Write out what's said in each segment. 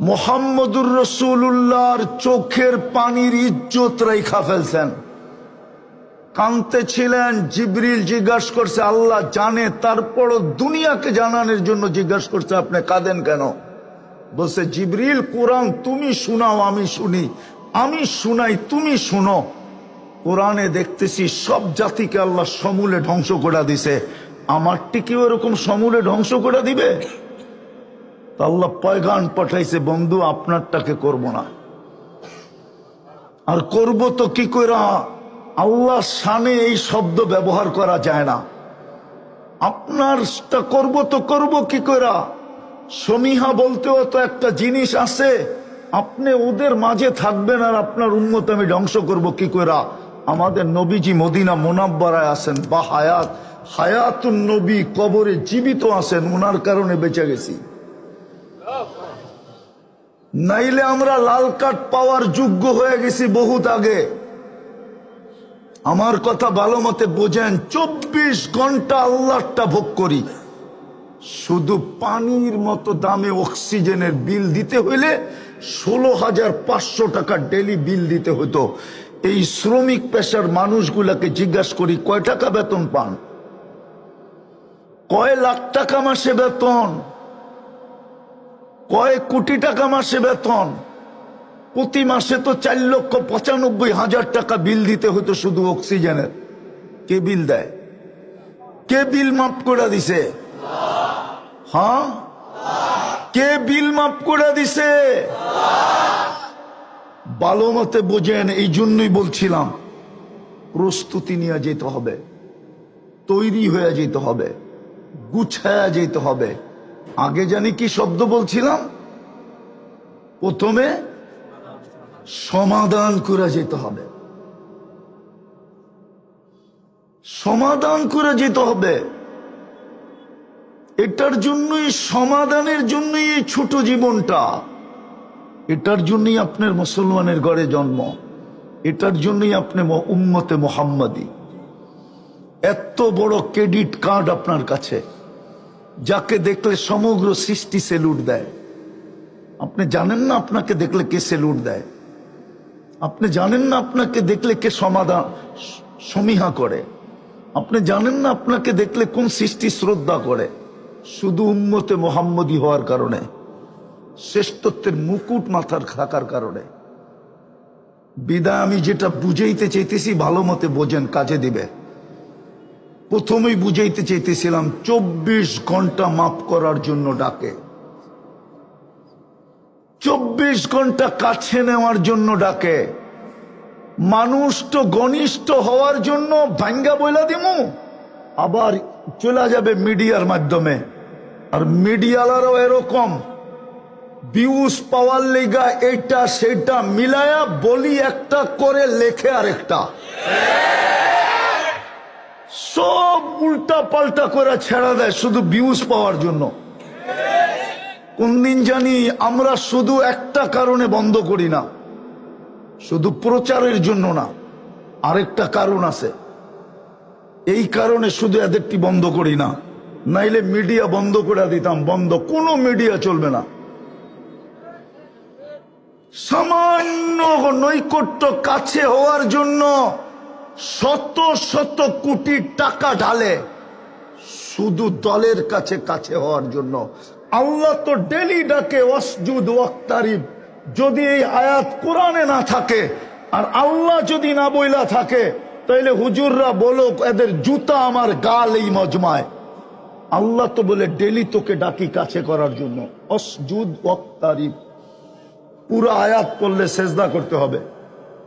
মুহাম্মদুর রাসূলুল্লাহর চোখের পানির ইজ্জত রেখা ফেলছেন। কাঁদতেছিলেন। জিবরিল জিজ্ঞাসা করছে, আল্লাহ জানে, তারপরও দুনিয়াকে জানানোর জন্য জিজ্ঞাসা করছে, আপনি কাঁদেন কেন? বলছে, জিবরিল, কোরআন তুমি শোনাও আমি শুনি, আমি শুনাই তুমি শুনো। কোরআনে দেখতেছি সব জাতিকে আল্লাহ সমূলে ধ্বংস করে দিছে, আমারটিকেও এরকম সমূলে ধ্বংস করে দিবে? আল্লাহ পয়গাম পাঠাইছে, বন্ধু আপনারটাকে করব না। আর করব তো কি কইরা? আল্লাহ শানে এই শব্দ ব্যবহার করা যায় না। আপনারটা করব তো করব কি কইরা? সমীহা বলতেও তো একটা জিনিস আছে, আপনি ওদের মাঝে থাকবেন আর আপনার উম্মত আমি ধ্বংস করব কি কইরা? আমাদের নবীজি মদিনা মুনাব্বারায় আছেন, বা হায়াতুন নবী কবরে জীবিত আছেন, ওনার কারণে বেঁচে গেছি। নাইলে আমরা লাল কার্ড পাওয়ার যোগ্য হয়ে গেছি বহুত আগে। আমার কথা ভালো মতে বোঝেন। 24 ঘন্টা আল্লাহটা ভোগ করি। শুধু পানির মতো দামে অক্সিজেনের বিল দিতে হইলে 16,500 টাকা ডেলি বিল দিতে হতো। এই শ্রমিক পেশার মানুষগুলাকে জিজ্ঞাসা করি, কয় টাকা বেতন পান? কয় লাখ টাকা মাসে বেতন? কয় কোটি টাকা মাসে বেতন? প্রতি মাসে তো 4,95,000 টাকা বিল দিতে হতো শুধু অক্সিজেনের। কে বিল দেয়? কে বিল মাফ করে দিছে? হ্যাঁ, কে বিল মাফ করে দিছে? ভালো মতে বোঝেন। এই জন্যই বলছিলাম, প্রস্তুতি নিয়ে যেতে হবে, তৈরি হয়ে যেতে হবে, গুছায়া যেতে হবে। আগে জানি কি শব্দ বলছিলাম? প্রথমে সমাধান করে যেতে হবে, সমাধান করে যেতে হবে। এটার জন্যই, সমাধানের জন্যই এই ছোট জীবনটা। এটার জন্যই আপনার মুসলমানের ঘরে জন্ম, এটার জন্যই আপনি উম্মতে মুহাম্মাদি। এত বড় ক্রেডিট কার্ড আপনার কাছে, যাকে দেখলে সমগ্র সৃষ্টি সেলুট দেয়। আপনি জানেন না আপনাকে দেখলে কে সেলুট দেয়? আপনি জানেন না আপনাকে দেখলে কে সমীহা করে? আপনি জানেন না আপনাকে দেখলে কোন সৃষ্টি শ্রদ্ধা করে? শুধু উম্মতে মুহাম্মদি হওয়ার কারণে, শ্রেষ্ঠত্বের মুকুট মাথার থাকার কারণে। বিদায় আমি যেটা বুঝাইতে চাইতেছি ভালো মতে বোঝেন, কাজে দিবে। প্রথমেই বুঝাইতে চাইতেছিলাম, 24 ঘন্টা মাফ করার জন্য ডাকে, 24 ঘন্টা কাছে নেওয়ার জন্য ডাকে। মানুষ তো ঘনিষ্ঠ হওয়ার জন্য ভাঙ্গা বইলা দিমু, আবার চলে যাবে মিডিয়ার মাধ্যমে। আর মিডিয়ালারও এরকম, ভিউজ পাওয়ার লেগা এটা সেটা মিলায়া বলি একটা, করে লেখে আরেকটা, সব উল্টা পাল্টা করে ছেড়া দেয় শুধু ভিউজ পাওয়ার জন্য। কোন দিন জানি আমরা শুধু একটা কারণে বন্ধ করি না, শুধু প্রচারের জন্য না, আরেকটা কারণ আছে। এই কারণে শুধু এদেরটি বন্ধ করি না, নাইলে মিডিয়া বন্ধ করে দিতাম। বন্ধ, কোনো মিডিয়া চলবে না। সামান্য নৈকট্য কাছে হওয়ার জন্য শত শত কোটি টাকা ঢালে শুধু দলের কাছে কাছে হওয়ার জন্য। আল্লাহ তো ডেলি ডাকে, ওয়াসজুদ ওয়াক্তারিব। যদি এই আয়াত কোরআনে না থাকে আর আল্লাহ যদি না বইলা থাকে, তাইলে হুজুররা বলো এদের জুতা আমার গাল এই মজমায়। আল্লাহ তো বলে ডেলি তোকে ডাকি কাছে করার জন্য, ওয়াসজুদ ওয়াক্তারিব। পুরো আয়াত পড়লে সেজদা করতে হবে,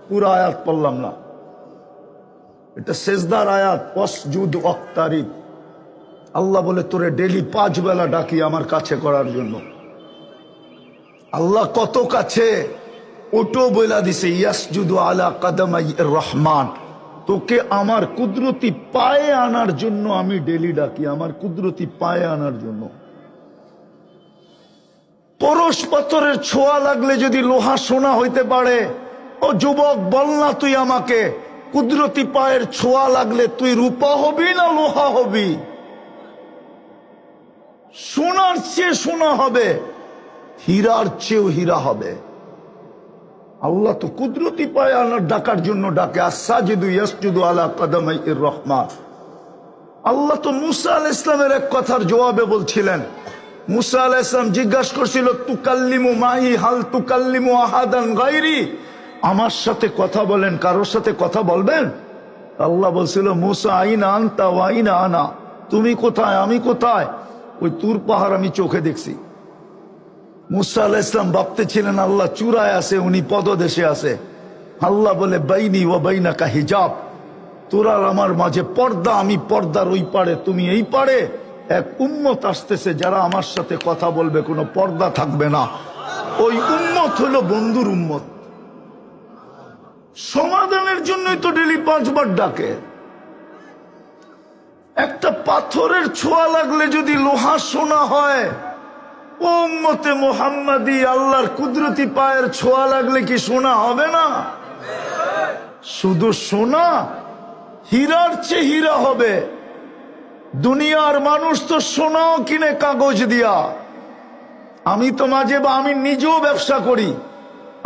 পুরো আয়াত পড়লাম না, এটা সেজদার আয়াত, ওয়াসজুদ ওয়াক্তারিব। আল্লাহ বলে তোরে ডেলি 5 বেলা ডাকি আমার কাছে করার জন্য। আল্লাহ কত কাছে, ওটো বইলা দিছে, ইয়াসজুদু আলা কাদামাই রহমান। তোকে আমার কুদরতি পায়ে আনার জন্য আমি ডেলি ডাকি, আমার কুদরতি পায়ে আনার জন্য। পরশ পাথরের ছোঁয়া লাগলে যদি লোহা সোনা হইতে পারে, ও যুবক বল না তুই আমাকে, কুদরতি পায়ের ছোঁয়া লাগলে তুই রূপা হবি না লোহা হবি? সোনার চেয়ে সোনা হবে। হীরার চেয়েও হীরা হবে। আল্লাহ তো কুদরতি পায় আল্লাহ ডাকার জন্য ডাকে, আস-সাজিদু ইয়াসজুদু আলা কাদামাইর রহমান। আল্লাহ তো মুসা আলাইহিস ইসলামের এক কথার জবাবে বলছিলেন, মুসা আলাইহিস ইসলাম জিজ্ঞাসা করছিল, তুকাল্লিমু মাই হাল তুকাল্লিমু আহাদান গায়রি, আমার সাথে কথা বলেন, কারোর সাথে কথা বলবেন? আল্লাহ বলছিল, মুসা আইনা আনতা ওয়া আইনা আনা, তুমি কোথায় আমি কোথায়? ওই তুর পাহাড় আমি চোখে দেখছি। মুসা আলাইহিস ইসলাম ভাবতেছিলেন আল্লাহ চূড়ায় আছে, উনি পদদেশে আছে। আল্লাহ বলে, বাইনি ওয়া বাইনাকা হিজাব, তোরা আমার মাঝে পর্দা, আমি পর্দার ওই পারে, তুমি এই পারে। এক উম্মত আসতেছে যারা আমার সাথে কথা বলবে, কোনো পর্দা থাকবে না। ওই উম্মত হলো বন্ধুর উম্মত। সমাধানের জন্যই তো ডেলি 5 বার ডাকে। একটা পাথরের ছোঁয়া লাগলে যদি লোহা সোনা হয়, ও উম্মতে মুহাম্মাদি, আল্লাহর কুদরতি পায়ের ছোঁয়া লাগলে কি সোনা হবে না? শুধু সোনা, হীরার চেয়ে হীরা হবে। দুনিয়ার মানুষ তো সোনাও কিনে কাগজ দিয়া। আমি তো আমি নিজেও ব্যবসা করি,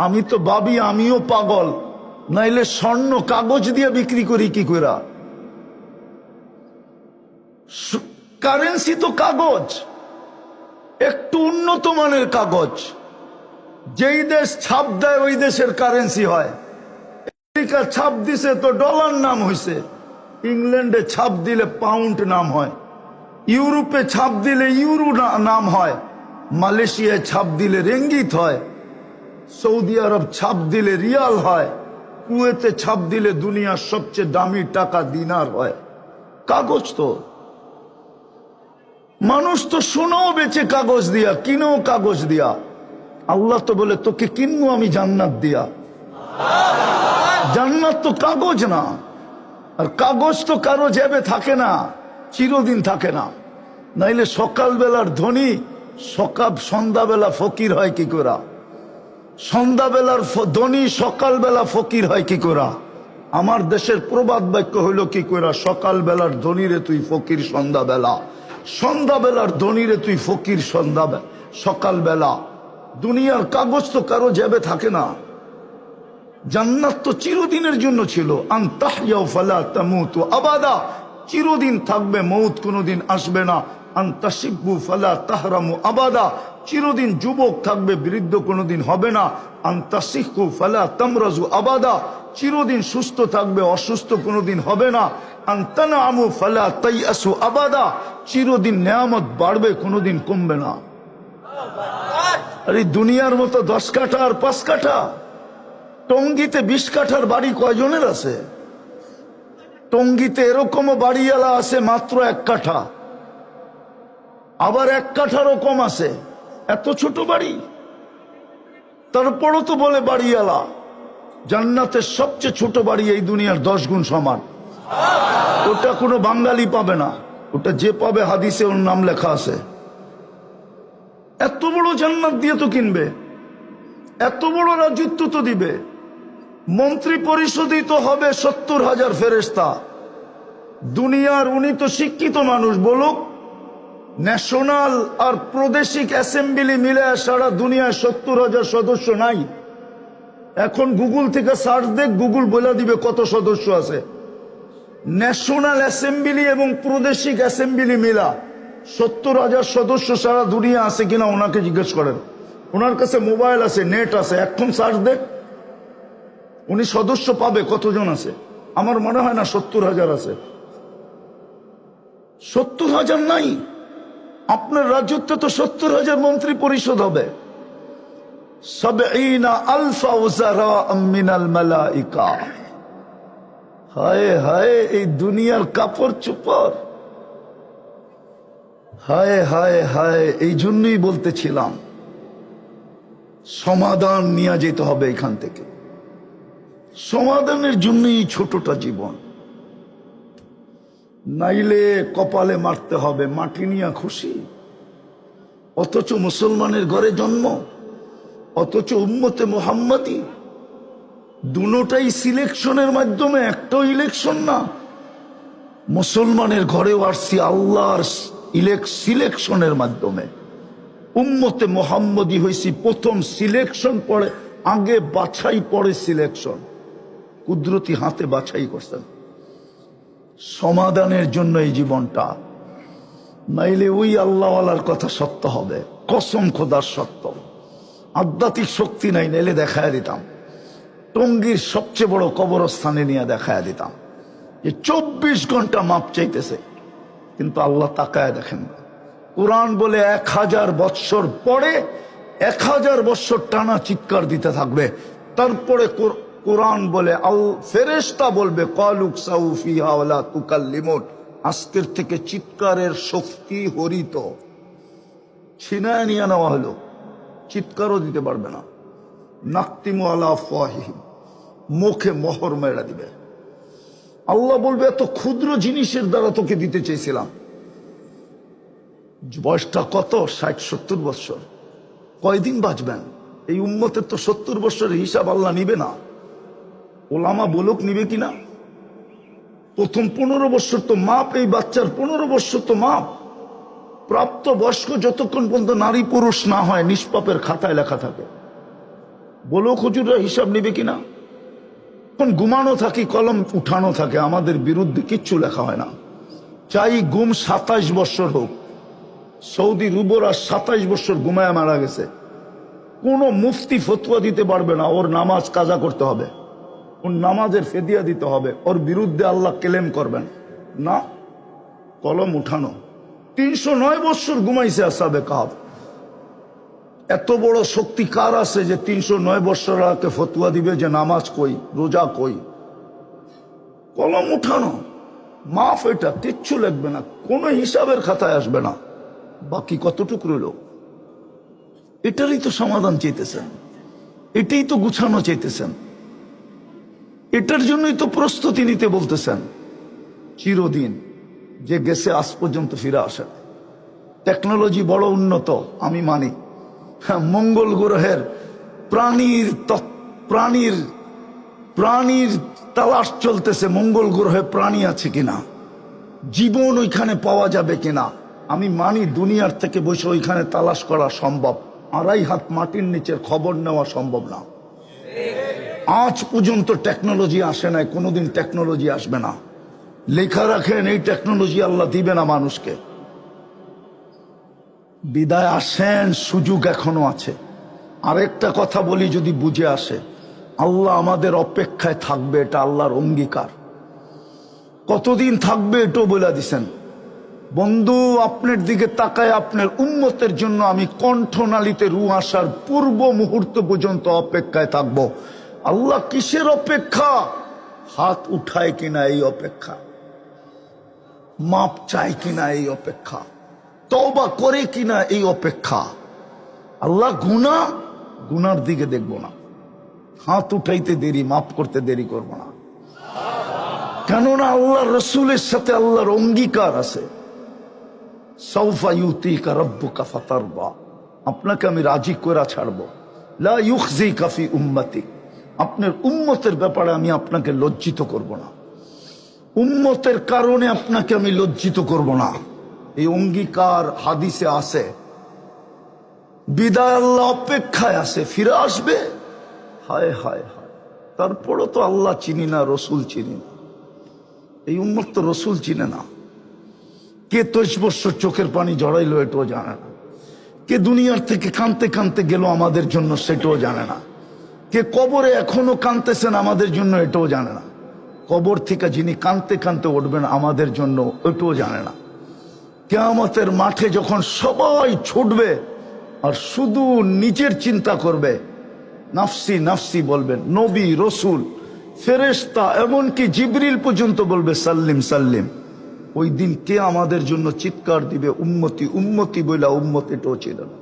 আমি তো ভাবি আমিও পাগল, নাইলে স্বর্ণ কাগজ দিয়ে বিক্রি করি কি করে? কারেন্সি তো কাগজ, একটু উন্নত মানের কাগজ। যেই দেশ ছাপ দেয় ওই দেশের কারেন্সি হয়। আমেরিকা ছাপ দিছে তো ডলার নাম হয়েছে, ইংল্যান্ডে ছাপ দিলে পাউন্ড নাম হয়, ইউরোপে ছাপ দিলে ইউরো নাম হয়, মালয়েশিয়ায় ছাপ দিলে রেঙ্গিত হয়, সৌদি আরব ছাপ দিলে রিয়াল হয়, কুয়েতে ছাপ দিলে দুনিয়ার সবচেয়ে দামি টাকা দিনার হয়। কাগজ তো, মানুষ তো সোনাও বেচে কাগজ দিয়া, কিনেও কাগজ দিয়া। আল্লাহ তো বলে, তোকে কিনবো আমি জান্নাত দিয়া। জান্নাত তো কাগজ না, আর কাগজ তো কারো জেবে থাকে না, চিরদিন থাকে না। নাইলে সকালবেলার ধনী সন্ধ্যাবেলা ফকির হয় কি করে? সন্ধ্যাবেলার ধনী সকালবেলা ফকির হয় কি করে? আমার দেশের প্রবাদ বাক্য হইল কি করে, সকালবেলার ধনীরে তুই ফকির সন্ধ্যাবেলা, সন্ধ্যাবেলার ধনীরে তুই ফকির সকালবেলা। দুনিয়ার কাগজ তো কারো জেবে থাকে না। জান্নাত তো চিরদিনের জন্য ছিল, আন তাহইয়া ফালা তামুতু আবাদা, চিরদিন থাকবে, মৌত কোনোদিন আসবে না। আন তাশিব্বু ফালা তাহরামু আবাদা, চিরদিন যুবক থাকবে, বৃদ্ধ কোনোদিন হবে না। আন তাসিহু ফালা তামরাজু আবাদা, চিরদিন সুস্থ থাকবে, অসুস্থ কোনোদিন হবে না। আন তানআমু ফালা তাইয়াসু আবাদা, চিরদিন নেয়ামত বাড়বে, কোনোদিন কমবে না। আর এই দুনিয়ার মতো 10 কাঠা আর 5 কাঠা, টঙ্গিতে 20 কাঠার বাড়ি কয়জনের আছে? টঙ্গিতে এরকমও বাড়িওয়ালা আছে মাত্র 1 কাঠা, আবার 1 কাঠারও কম আছে, এত ছোট বাড়ি। তারপরও তো বলে বাড়িওয়ালা। জান্নাতের সবচেয়ে ছোট বাড়ি এই দুনিয়ার 10 গুণ সমান। ওটা কোনো বাঙালি পাবে না, ওটা যে পাবে হাদিসে ওর নাম লেখা আছে। এত বড় জান্নাত দিয়ে তো কিনবে, এত বড় রাজত্ব তো দিবে। মন্ত্রী পরিষদই তো হবে 70,000 ফেরেশতা। দুনিয়ার উনি তো শিক্ষিত মানুষ, বলুক ন্যাশনাল আর প্রাদেশিক অ্যাসেম্বলি মিলে সারা দুনিয়ায় 70,000 সদস্য নাই। এখন গুগল থেকে সার্চ দেখ, গুগল বলে দিবে কত সদস্য আছে। ন্যাশনাল অ্যাসেম্বলি এবং প্রাদেশিক অ্যাসেম্বলি মিলা 70,000 সদস্য সারা দুনিয়া আছে কিনা ওনাকে জিজ্ঞেস করেন। ওনার কাছে মোবাইল আছে, নেট আছে, এখন সার্চ দেখ, উনি সদস্য পাবে কতজন আছে। আমার মনে হয় না 70,000 আছে। 70,000 নাই। আপনার রাজত্বে তো 70,000 মন্ত্রী পরিষদ হবে। 70,000 উযারা মিনাল মালাইকা। হায় হায়, এই দুনিয়ার কাপড় চোপড়, হায় হায় হায়। এই জন্যই বলতেছিলাম সমাধান নিয়ে যেতে হবে এখান থেকে। সমাধানের জন্যই ছোটটা জীবন, নাইলে কপালে মারতে হবে, মাটি নিয়ে খুশি। অথচ মুসলমানের ঘরে জন্ম, অথচ উম্মতে মুহাম্মাদি। দুটোটাই সিলেকশনের মাধ্যমে, একটাও ইলেকশন না। মুসলমানের ঘরেও আসছি আল্লাহর সিলেকশনের মাধ্যমে। উম্মতে মোহাম্মদী হয়েছি প্রথম সিলেকশন পড়ে, আগে বাছাই পড়ে সিলেকশন। কুদরতি হাতে বাছাই করছেন সমাধানের জন্য এই জীবনটা, নাইলে ওই আল্লাহওয়ালার কথা সত্য হবে, কসম খোদার সত্য। আধ্যাত্মিক শক্তি নাই, নাইলে দেখায় দিতাম টঙ্গীর সবচেয়ে বড় কবরস্থানে নিয়ে দেখায় দিতাম যে 24 ঘন্টা মাপ চাইতেছে, কিন্তু আল্লাহ তাকায় দেখেন না। কোরআন বলে 1000 বৎসর পরে 1000 বৎসর টানা চিৎকার দিতে থাকবে। তারপরে কোরআন বলে ফেরেশতা বলবে ক্বালু কসাউ ফিহা ওয়ালা তুকাল্লিমুন, আজকের থেকে চিৎকারের শক্তি হরিত ছিনায় নিয়ে নেওয়া হলো, চিৎকারও দিতে পারবে না। নাকতিমু আলা আফওয়াহিহিম, মুখে মোহর মেরা দিবে। আল্লাহ বলবে এত ক্ষুদ্র জিনিসের দ্বারা তোকে দিতে চেয়েছিলাম। বয়সটা কত? 60-70 বছর। কয়দিন বাঁচবেন? এই উম্মতের তো 70 বছরের হিসাব আল্লাহ নিবে না। ওলামা বলুক নিবে কিনা। প্রথম 15 বছর তো মাপ, এই বাচ্চার 15 বছর তো মাপ। প্রাপ্ত বয়স্ক যতক্ষণ পর্যন্ত নারী পুরুষ না হয় নিষ্পাপের খাতায় লেখা থাকে। বলুক হুজুররা হিসাব নিবে কিনা। এখন ঘুমানো থাকি, কলম উঠানো থাকে, আমাদের বিরুদ্ধে কিচ্ছু লেখা হয় না। চাই গুম 27 বছর হোক। সৌদি রুবরা 27 বছর ঘুমায় মারা গেছে, কোন মুফতি ফতোয়া দিতে পারবে না ওর নামাজ কাজা করতে হবে, ওর নামাজের ফেদিয়া দিতে হবে, ওর বিরুদ্ধে আল্লাহ ক্লেম করবেন না। কলম উঠানো। 309 বছর ঘুমাইছে আসহাবে কাহফ। এত বড় শক্তি কার আছে যে 309 বছর আগে ফতোয়া দিবে যে নামাজ কই, রোজা কই? কলম উঠানো, মাফ, এটা কিচ্ছু লিখবে না, কোন হিসাবের খাতায় আসবে না। বাকি কতটুকু রইল? এটারই তো সমাধান চাইতেছেন, এটাই তো গুছানো চাইতেছেন, এটার জন্যই তো প্রস্তুতি নিতে বলতেছেন। চিরদিন যে গেছে আজ পর্যন্ত ফিরে আসে। টেকনোলজি বড় উন্নত, আমি মানি। হ্যাঁ, মঙ্গল গ্রহের প্রাণীর তালাশ চলতেছে, মঙ্গল গ্রহে প্রাণী আছে কিনা, জীবন ওইখানে পাওয়া যাবে কিনা। আমি মানি দুনিয়ার থেকে বসে ওইখানে তালাশ করা সম্ভব, 2.5 হাত মাটির নিচের খবর নেওয়া সম্ভব না। আজ পর্যন্ত টেকনোলজি আসে নাই, কোনোদিন টেকনোলজি আসবে না। লেখা রাখেন এই টেকনোলজি আল্লাহ দিবে না মানুষকে। বিদায় আসেন, সুযোগ এখনো আছে। আরেকটা কথা বলি, যদি বুঝে আসে, আল্লাহ আমাদের অপেক্ষায় থাকবে, এটা আল্লাহর অঙ্গীকার। কতদিন থাকবে এটাও বলে দিছেন। বন্ধু, আপনার দিকে তাকায় আপনার উম্মতের জন্য আমি কণ্ঠনালীতে রু আসার পূর্ব মুহূর্ত পর্যন্ত অপেক্ষায় থাকবো। আল্লাহ কিসের অপেক্ষা? হাত উঠায় কিনা এই অপেক্ষা, মাপ চায় কিনা এই অপেক্ষা, তওবা করে কিনা এই অপেক্ষা। আল্লাহ গুনার দিকে দেখব না, হাত উঠাইতে দেরি, মাফ করতে দেরি করব না। কেননা আল্লাহ রসুলের সাথে আল্লাহর অঙ্গীকার আছে, সাউফা ইউতিকা রাব্বুকা ফাতারদা, আপনাকে আমি রাজি করে ছাড়বো। লা ইউখজিকা ফি উম্মতিক, আপনার উম্মতের ব্যাপারে আমি আপনাকে লজ্জিত করব না, উম্মতের কারণে আপনাকে আমি লজ্জিত করব না। এই অঙ্গীকার হাদিসে আছে। বিদায় আল্লাহ অপেক্ষায় আছে, ফিরে আসবে। হায় হায় হায়, তারপরও তো আল্লাহ চিনি না, রসুল চিনি না। এই উম্মত তো রসুল চিনে না। কে 23 বছর চোখের পানি জড়াইলো এটাও জানে না। কে দুনিয়ার থেকে কাঁদতে কাঁদতে গেল আমাদের জন্য সেটাও জানে না। কে কবরে এখনো কাঁদতেছেন আমাদের জন্য এটাও জানে না। কবর থেকে যিনি কাঁদতে কাঁদতে উঠবেন আমাদের জন্য এটাও জানে না। কিয়ামতের মাঠে যখন সবাই ছুটবে আর শুধু নিজের চিন্তা করবে, নাফসি নাফসি বলবেন, নবী, রসুল, ফেরেশতা, এমনকি জিবরিল পর্যন্ত বলবে সাল্লিম সাল্লিম। ওই দিন কে আমাদের জন্য চিৎকার দিবে, উম্মতি উম্মতি বইলা উম্মত এটাও ছিল না।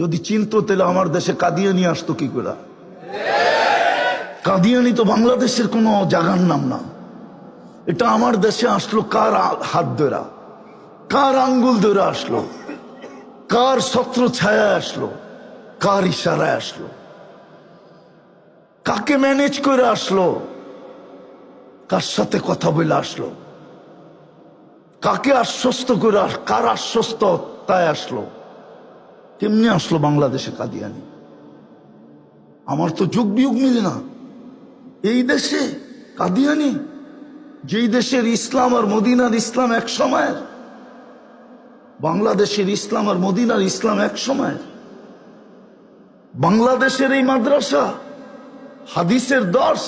যদি চিনতো তাহলে আমার দেশে কাদিয়ানি আসতো কি করে? কাদিয়ানি তো বাংলাদেশের কোনো জায়গার নাম না। এটা আমার দেশে আসলো কার হাত ধরা, কার আঙ্গুল ধরে আসলো, কার ছত্র ছায়া আসলো, কার ইশারায় আসলো, কাকে ম্যানেজ করে আসলো, কার সাথে কথা বলে আসলো, কাকে আশ্বস্ত করে, কার আশ্বস্ত তাই আসলো। কেমনি আসলো বাংলাদেশে কাদিয়ানি? আমার তো যুগ বিয়োগ মিলে না। এই দেশে কাদিয়ানি, যেই দেশের ইসলাম আর মদিনার ইসলাম এক সময়ের, বাংলাদেশের ইসলাম আর মদিনার ইসলাম এক সময়ের। বাংলাদেশের এই মাদ্রাসা, হাদিসের দর্শ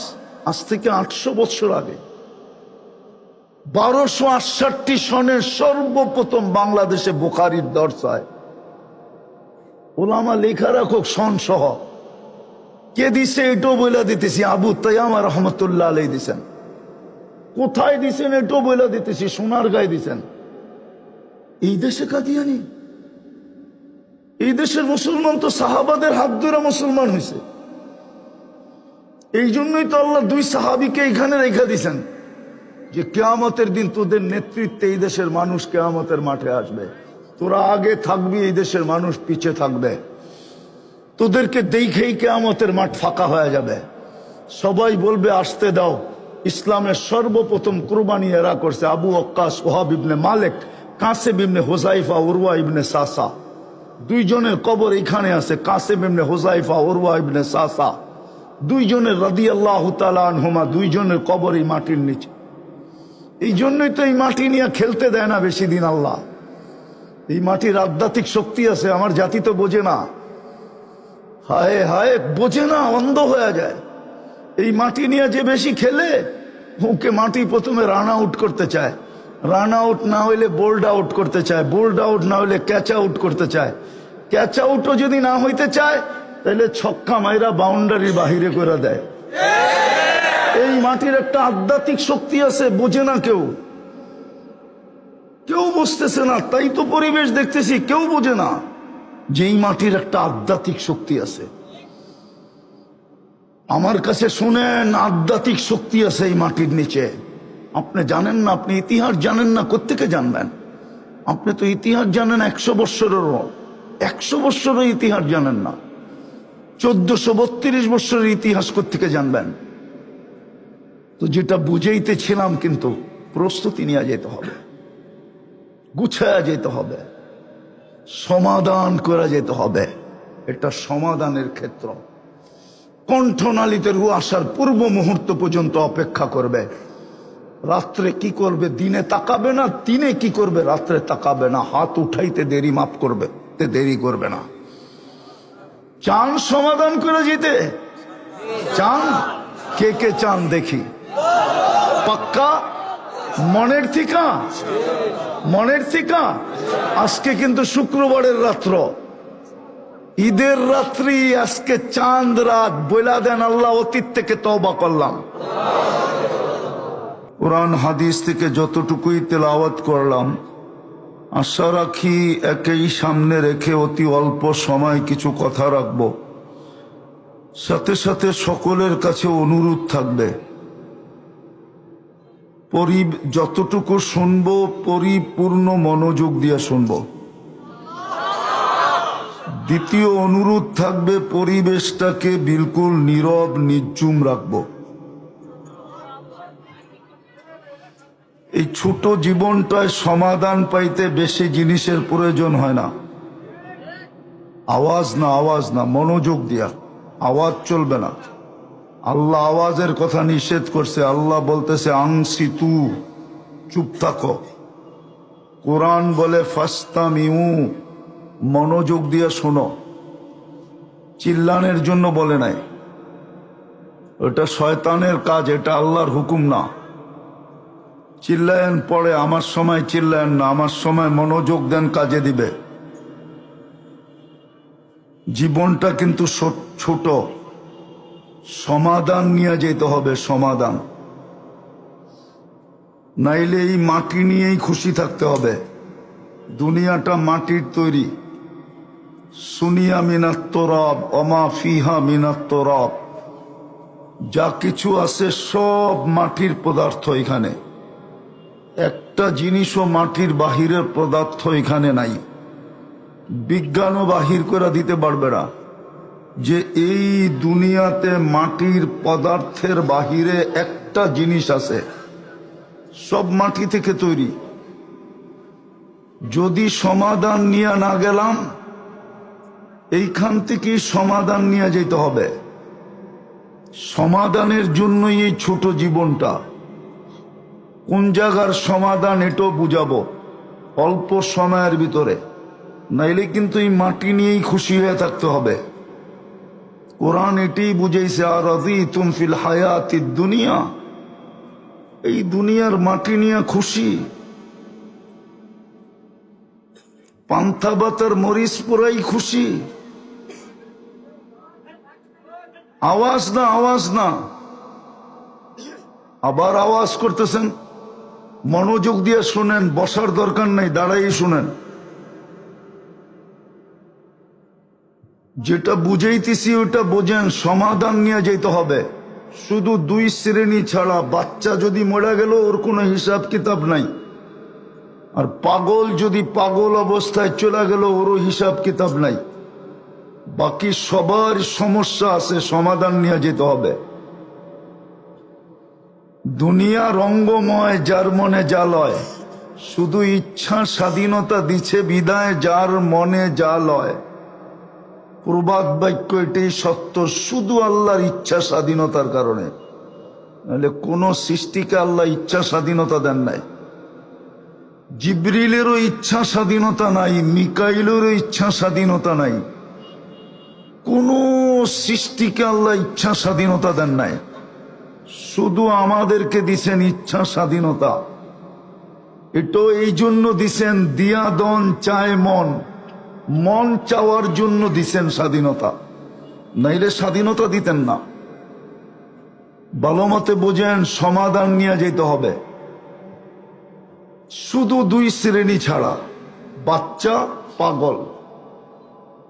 আজ থেকে 800 বছর আগে, 1268 সনের সর্বপ্রথম বাংলাদেশে বুখারীর দর্শ হয়। ওলামা লেখা রাখুক সন সহ, কে দিছে এটাও বইলা দিতেছি। আবু তাইয়ামা রহমতুল্লাহ আলাইহি দিছেন। কোথায় দিছেন এটাও বইলা দিতেছি, সোনার গায়ে দিছেন। এই দেশে কাদিয়ানি, এই দেশের মুসলমান তো সাহাবাদের হাত ধরে মুসলমান হয়েছে। এই জন্যই তো আল্লাহ 2 সাহাবীকে এখানে রেখে দিছেন, যে কিয়ামতের দিন তোদের নেতৃত্বে এই দেশের মানুষ কিয়ামতের মাঠে আসবে। তোরা আগে থাকবি, এই দেশের মানুষ পিছে থাকবে। তোদেরকে দেখেই কিয়ামতের মাঠ ফাঁকা হয়ে যাবে। সবাই বলবে আসতে দাও। ইসলামের সর্বপ্রথম কুরবানি এরা করছে। আবু ওয়াক্কাস, ওহাব ইবনে মালিক, কাসেম ইবনে হুযায়ফা, উরওয়া ইবনে সাসা। 2 জনের কবর এখানে আছে। কাসেম ইবনে হুযায়ফা, উরওয়া ইবনে সাসা, 2 জনের রাদিয়াল্লাহু তাআলা আনহুমা, 2 জনের কবর এই মাটির নিচে। এই জন্যই তো এই মাটি নিয়ে খেলতে দেয় না বেশি দিন আল্লাহ। এই মাটির আধ্যাত্মিক শক্তি আছে, আমার জাতি তো বোঝে না। হায় হায়, বোঝে না, অন্ধ হয়ে যায়। এই মাটি নিয়ে যে বেশি খেলে, ওকে মাটি প্রথমে রান আউট করতে চায়। রান আউট না হইলে বোল্ড আউট করতে চায়। বোল্ড আউট না হইলে ক্যাচ আউট করতে চায়। ক্যাচ আউটও যদি না হইতে চায়, তাহলে ছক্কা মাইরা বাউন্ডারির বাহিরে করে দেয়। এই মাটির একটা আধ্যাত্মিক শক্তি আছে, বোঝে না কেউ। কেউ বুঝতেছে না, তাই তো পরিবেশ দেখতেছি, কেউ বোঝে না যে এই মাটির একটা আধ্যাত্মিক শক্তি আছে। আমার কাছে শুনেন, আধ্যাত্মিক শক্তি আছে এই মাটির নিচে। আপনি জানেন না, আপনি ইতিহাস জানেন না, কোত্থেকে জানবেন? আপনি তো ইতিহাস জানেন 100 বৎসরেরও, 100 বৎসরের ইতিহাস জানেন না। 1432 বৎসরের ইতিহাস কোত্থেকে জানবেন? তো যেটা বুঝাইতেছিলাম, কিন্তু প্রস্তুতি নিয়ে যেতে হবে, গুছায়া যেতে হবে, সমাধান করা যেতে হবে। এটা সমাধানের ক্ষেত্র। কণ্ঠনালীতে রু আসার পূর্ব মুহূর্ত পর্যন্ত অপেক্ষা করবে। রাত্রে কি করবে? দিনে তাকাবে না। দিনে কি করবে? রাত্রে তাকাবে না। হাত উঠাইতে দেরি মাফ করবে, দেরি করবে না। চান সমাধান করে যেতে? চান? কে কে চান দেখি? পাক্কা? মনের থিকা? মনের থিকা? আজকে কিন্তু শুক্রবারের রাত্র, ঈদের রাত্রি, আজকে চাঁদ রাত। বইলা দেন আল্লাহ, অতীত থেকে তওবা করলাম। কোরআন হাদিস থেকে যতটুকুই তেলাওয়াত করলাম, আশা রাখি একেই সামনে রেখে অতি অল্প সময় কিছু কথা রাখব। সাথে সাথে সকলের কাছে অনুরোধ থাকবে, যতটুকু শুনবো পরিপূর্ণ মনোযোগ দিয়ে শুনবো। দ্বিতীয় অনুরোধ থাকবে, পরিবেশটাকে বিলকুল নীরব নির্জুম রাখবো। এই ছোট জীবনটায় সমাধান পাইতে বেশি জিনিসের প্রয়োজন হয় না। আওয়াজ না, আওয়াজ না, মনোযোগ দিয়া। আওয়াজ চলবে না। আল্লাহ আওয়াজের কথা নিষেধ করছে। আল্লাহ বলতেছে আনসিতু, চুপ থাকো। কোরআন বলে ফাস্তামিউ, মনোযোগ দিয়া শোনো। চিল্লানের জন্য বলে নাই, ওটা শয়তানের কাজ, এটা আল্লাহর হুকুম না। চিল্লায়েন পরে, আমার সময় চিল্লায়েন না, আমার সময় মনোযোগ দেন, কাজে দিবে। জীবনটা কিন্তু ছোট, সমাধান নিয়ে যেতে হবে, সমাধান। নাইলে এই মাটি নিয়েই খুশি থাকতে হবে। দুনিয়াটা মাটির তৈরি। সুনিয়া মিনাত তোরাব ওমা ফিহা মিনাত তোরাব, যা কিছু আছে সব মাটির পদার্থ এখানে। একটা জিনিসও মাটির বাহিরের পদার্থ এখানে নাই। বিজ্ঞানও বাহির করে দিতে পারবে না যে এই দুনিয়াতে মাটির পদার্থের বাহিরে একটা জিনিস আছে। সব মাটি থেকে তৈরি। যদি সমাধান নিয়ে না গেলাম, এইখান থেকে সমাধান নিয়ে যেতে হবে। সমাধানের জন্যই এই ছোট জীবনটা। কোন জায়গার সমাধান এটাও বুঝাবো অল্প সময়ের ভিতরে, নাইলে কিন্তু এই মাটি নিয়েই খুশি হয়ে থাকতে হবে। কোরআন এটাই বুঝাইছে, আর রাদিতুম ফিল হায়াতিদ দুনিয়া, এই দুনিয়ার মাটি নিয়ে খুশি। পান্থা বাতার মরিচ পোড়াই খুশি। আওয়াজ না, আওয়াজ না, আবার আওয়াজ করতেছেন। মনোযোগ দিয়ে শুনেন, বসার দরকার নাই, দাঁড়াই শুনেন। যেটা বুঝাইতেছি ওটা বোঝেন, সমাধান নিয়ে যেতে হবে। শুধু দুই শ্রেণী ছাড়া, বাচ্চা যদি মরে গেল ওর কোনো হিসাব কিতাব নাই, আর পাগল যদি পাগল অবস্থায় চলে গেল ওরও হিসাব কিতাব নাই। বাকি সবার সমস্যা আছে, সমাধান নিয়ে যেতে হবে। দুনিয়া রঙ্গময়, যার মনে যা লয়, শুধু ইচ্ছা স্বাধীনতা দিছে বিদায় যার মনে যা লয়। প্রবাদ বাক্য এটাই সত্য, শুধু আল্লাহর ইচ্ছা স্বাধীনতার কারণে, নাহলে কোন সৃষ্টিকে আল্লাহ ইচ্ছা স্বাধীনতা দেন নাই। জিবরিলেরও ইচ্ছা স্বাধীনতা নাই, মিকাইলেরও ইচ্ছা স্বাধীনতা নাই, কোন সৃষ্টিকে আল্লাহ ইচ্ছা স্বাধীনতা দেন নাই। শুধু আমাদেরকে দিছেন ইচ্ছা স্বাধীনতা। এটাও এই জন্য দিছেন, দিয়া দন চায় মন, মন চাওয়ার জন্য দিছেন স্বাধীনতা, নাইলে স্বাধীনতা দিতেন না। ভালো মতে বোঝেন, সমাধান নিয়ে যেতে হবে। শুধু দুই শ্রেণী ছাড়া, বাচ্চা পাগল,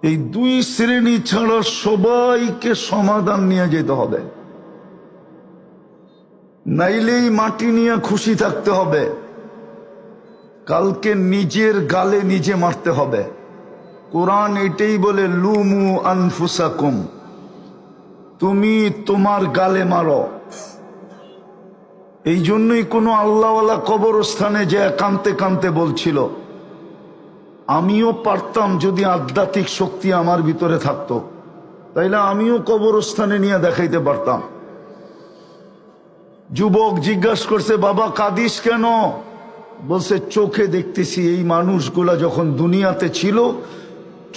এই দুই শ্রেণী ছাড়া সবাইকে সমাধান নিয়ে যেতে হবে, নাইলেই মাটি নিয়ে খুশি থাকতে হবে। কালকে নিজের গালে নিজে মারতে হবে। কোরআন এটাই বলে, লুমু আনফুসাকুম, তুমি তোমার গালে মারো। এই জন্যই কোনো আল্লাহওয়ালা কবরস্থানে যে কানতে কানতে বলছিল, আমিও পারতাম যদি আধ্যাত্মিক শক্তি আমার ভিতরে থাকতো, তাইলে আমিও কবরস্থানে নিয়ে দেখাইতে পারতাম। যুবক জিজ্ঞাসা করছে, বাবা কাঁদিস কেন? বলছে, চোখে দেখতেছি এই মানুষগুলা যখন দুনিয়াতে ছিল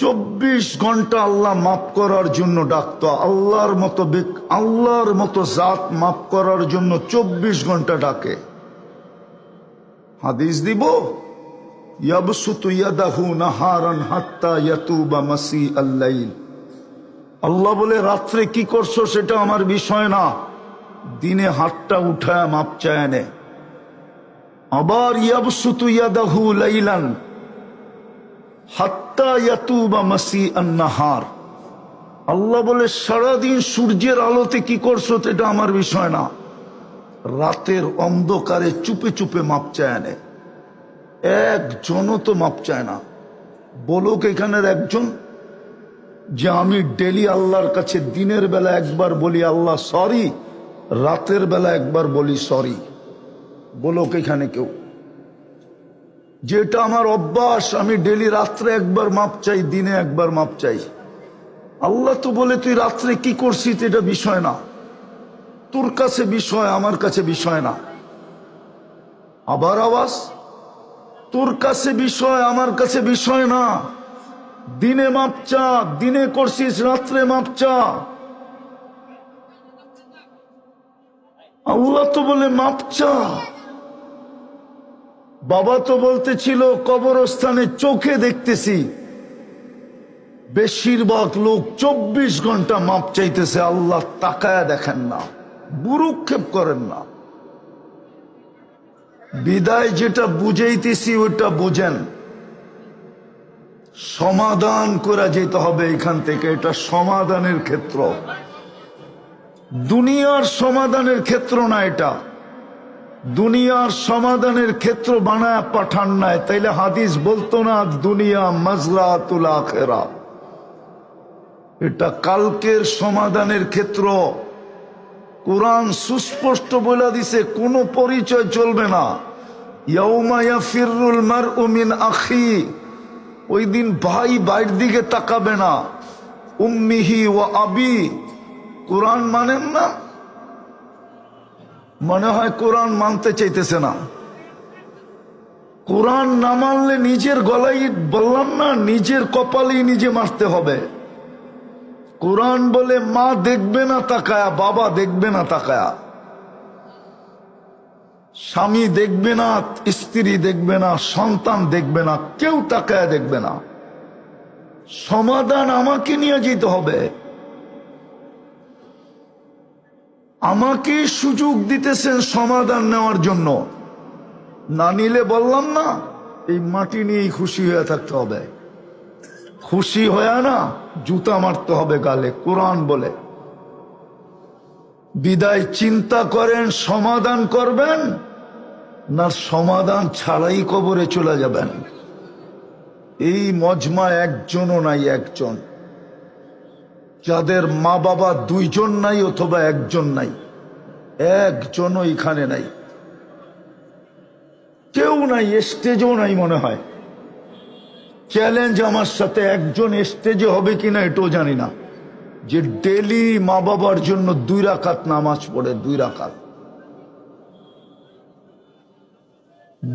24 ঘন্টা আল্লাহ মাফ করার জন্য ডাকতো। আল্লাহর মতো জাত মাফ করার জন্য 24 ঘন্টা ডাকে। হাদিস দিব, ইয়াবসুতু ইয়াদাহু নাহারান হাত্তা ইয়াতুবা মাসিআল লাইল। আল্লাহ বলে, রাত্রে কি করছো সেটা আমার বিষয় না, দিনে হাতটা উঠায় মাপ চায় নে। আবার ইয়াবসুতু ইয়াদাহু লাইলান হাত্তা ইয়াতুবা মাসিআন নাহার। আল্লাহ বলে, সারাদিন সূর্যের আলোতে কি করছো এটা আমার বিষয় না, রাতের অন্ধকারে চুপে চুপে মাপ চায় নে। একজনও তো মাপ চায় না। বলুক এখানের একজন যে আমি ডেলি আল্লাহর কাছে দিনের বেলা একবার বলি আল্লাহ সরি, রাতের বেলা একবার বলি সরি। বলুক এখানে কেউ যেটা আমার অভ্যাস, আমি ডেলি রাত্রে একবার মাপ চাই, দিনে একবার মাপ চাই। আল্লাহ তো বলে, তুই রাত্রে কি করছিস এটা বিষয় না, তোর কাছে বিষয়, আমার কাছে বিষয় না। আবার আওয়াজ, তোর কাছে বিষয়, আমার কাছে বিষয় না। দিনে মাপ চা, দিনে করছিস, রাত্রে মাপ চা। আল্লাহ তো বলে মাপ চা। বাবা তো বলতেছিল কবরস্থানে চোখে দেখতেছি বেশিরভাগ লোক 24 ঘন্টা মাপ চাইতেছে, আল্লাহ তাকায়া দেখেন না, বুরুক্ষেপ করেন না। বিদায় যেটা বুঝাইতেছি ওটা বুঝেন, সমাধান করা যেতে হবে এখান থেকে। এটা সমাধানের ক্ষেত্র, দুনিয়ার সমাধানের ক্ষেত্র না। এটা দুনিয়ার সমাধানের ক্ষেত্র বানায় পাঠান নাই, তাইলে হাদিস বলতো না দুনিয়া মাজরাতুল আখিরা। এটা কালকের সমাধানের ক্ষেত্র। কোরআন সুস্পষ্ট বলে দিছে, কোনো পরিচয় চলবে না। ইয়াউমা ইয়াফিরুল মারউ মিন আখি, ওই দিন ভাই ভাইয়ের দিকে তাকাবে না, উম্মিহি ওয়া আবি। কোরআন মানেন না? মনে হয় কোরআন মানতে চাইতেছে না। কোরআন না মানলে নিজের গলায় বললাম না, নিজের কপালেই নিজে মারতে হবে। কোরআন বলে মা দেখবে না তাকায়া, বাবা দেখবে না তাকায়া, স্বামী দেখবে না, স্ত্রী দেখবে না, সন্তান দেখবে না, কেউ তাকায়া দেখবে না। সমাধান আমাকে নিয়ে যেতে হবে। আমাকে সুযোগ দিতেছেন সমাধান নেওয়ার জন্য। না নিলে বললাম না, এই মাটি নিয়েই খুশি হয়ে থাকতে হবে। খুশি হয়ে না জুতা মারতে হবে গালে, কোরআন বলে। বিদায় চিন্তা করেন সমাধান করবেন না সমাধান ছাড়াই কবরে চলে যাবেন। এই মজমা একজনও নাই, একজন। যাদের মা বাবা দুইজন নাই অথবা একজন নাই, একজনও এখানে নাই, কেউ নাই, স্টেজও নাই মনে হয়। চ্যালেঞ্জ আমার সাথে, একজন স্টেজে হবে কিনা এটাও জানি না, যে ডেলি মা বাবার জন্য 2 রাকাত নামাজ পড়ে। 2 রাকাত,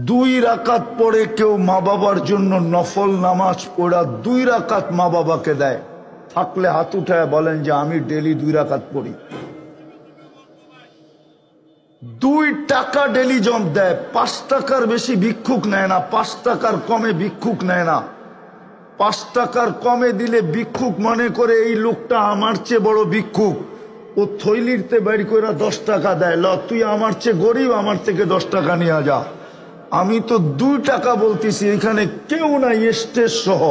2 রাকাত পড়ে কেউ মা বাবার জন্য নফল নামাজ পড়া 2 রাকাত মা বাবাকে দেয়। থাকলে হাত উঠায় বলেন যে আমি ডেলি 2 রাকাত পড়ি। 2 টাকা ডেলি জম দেয়। 5 টাকার বেশি ভিক্ষুক নেয় না, 5 টাকার কমে ভিক্ষুক নেয় না। 5 টাকার কমে দিলে ভিক্ষুক মনে করে এই লোকটা আমার চেয়ে বড় ভিক্ষুক। ও থৈলিতে বের করে 10 টাকা দেয়, ল তুই আমার চেয়ে গরিব, আমার থেকে 10 টাকা নিয়ে যা। আমি তো 2 টাকা বলতেছি, এখানে কেউ নাই স্টেজ সহ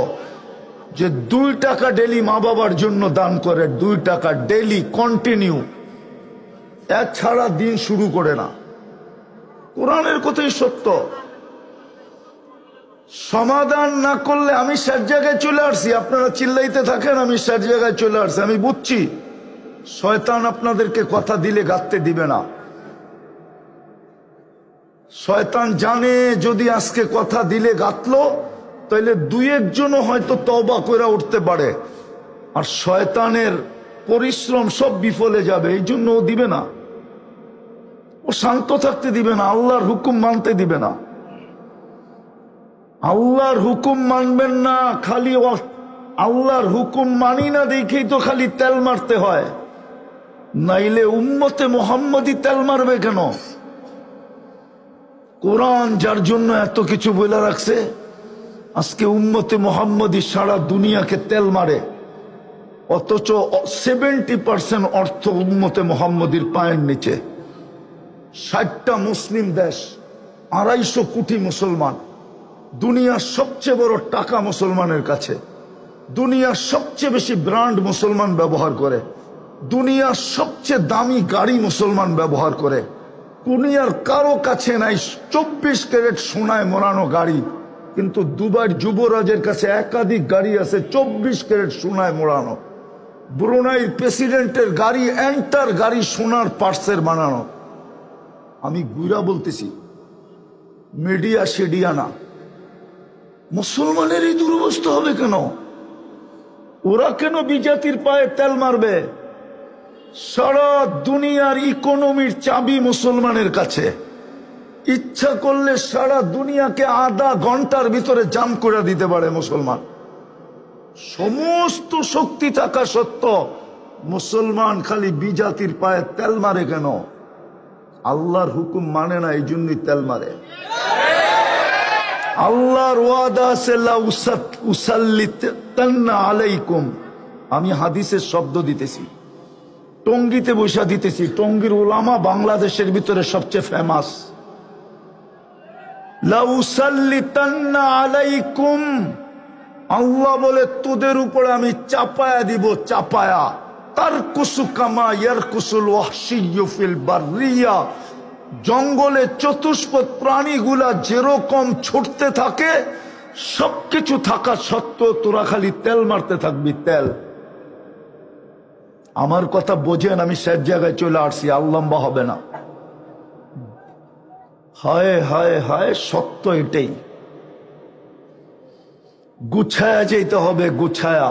যে 2 টাকা ডেলি মা বাবার জন্য দান করে। 2 টাকা ডেলি কন্টিনিউ, এছাড়া দিন শুরু করে না। কোরআনের কথাই সত্য। সমাধান না করলে আমি শেষ জায়গায় চলে আসছি। আপনারা চিল্লাইতে থাকেন, আমি শেষ জায়গায় চলে আসছি। আমি বুঝছি শয়তান আপনাদেরকে কথা দিলে গাঁথতে দিবে না। শয়তান জানে যদি আজকে কথা দিলে গাঁথলো তাহলে 2-1 জনও হয়তো তওবা করে উঠতে পারে, আর শয়তানের পরিশ্রম সব বিফলে যাবে। এই জন্য ও দিবে না, ও শান্ত থাকতে দিবে না, আল্লাহর হুকুম মানতে দিবে না। আল্লাহর হুকুম মানবেন না, খালি আল্লাহর হুকুম মানি না দেখেই তো খালি তেল মারতে হয়। নাইলে উম্মতে মুহাম্মদী তেল মারবে কেন? কোরআন যার জন্য এত কিছু বলে রাখছে, আজকে উম্মতে মুহাম্মদী সারা দুনিয়াকে তেল মারে, অথচ 70% অর্থ উম্মতে মুহাম্মদীর পায়ের নিচে। 60টা মুসলিম দেশ, 250 কোটি মুসলমান, দুনিয়ার সবচেয়ে বড় টাকা মুসলমানের কাছে, দুনিয়ার সবচেয়ে বেশি ব্র্যান্ড মুসলমান ব্যবহার করে, দুনিয়ার সবচেয়ে দামি গাড়ি মুসলমান ব্যবহার করে। দুনিয়ার কারো কাছে নাই 24 ক্যারেট সোনায় মোড়ানো গাড়ি, কিন্তু দুবাইয়ের যুবরাজের কাছে একাধিক গাড়ি আছে 24 ক্যারেট সোনায় মোড়ানো। ব্রুনাইর প্রেসিডেন্টের গাড়ি, এন্টার গাড়ি সোনার পার্সের বানানো। আমি গুইরা বলতেছি, মিডিয়া সেডিয়া না। মুসলমানের এই দুরবস্থা হবে কেন? ওরা কেন বিজাতির পায়ে তেল মারবে? সারা দুনিয়ার ইকোনমির চাবি মুসলমানের কাছে। ইচ্ছা করলে সারা দুনিয়াকে আধা ঘন্টার ভিতরে জাম করে দিতে পারে মুসলমান। সমস্ত শক্তি থাকা সত্ত্বেও মুসলমান খালি বিজাতির পায়ে তেল মারে কেন? আল্লাহর হুকুম মানে না, এই জন্যই তেল মারে। আল্লাহর ওয়াদা আছে, লা উসাল্লিতান্না আলাইকুম। আমি হাদিসের শব্দ দিতেছি, টঙ্গীতে বসা দিতেছি। টঙ্গীর উলামা বাংলাদেশের ভিতরে সবচেয়ে ফেমাস। লা উসাল্লিতান্না আলাইকুম, আল্লাহ বলে তোদের উপরে আমি চাপায়া দিব, চাপায়া। তারকুসু কামা ইয়ারকুসুল ওয়াহশিয়্যু ফিল বাররিয়া, জঙ্গলে চতুষ্পদ প্রাণীগুলা যেরকম ছুটতে থাকে, সবকিছু থাকা সত্ত্বেও তোরা খালি তেল মারতে থাকবি, তেল। আমার কথা বোঝেন, আমি শেষ জায়গায় চলে আসছি, আর লম্বা হবে না। হায় হায় হায়, সত্য এটাই। গুছায়া যেতে হবে, গুছায়া।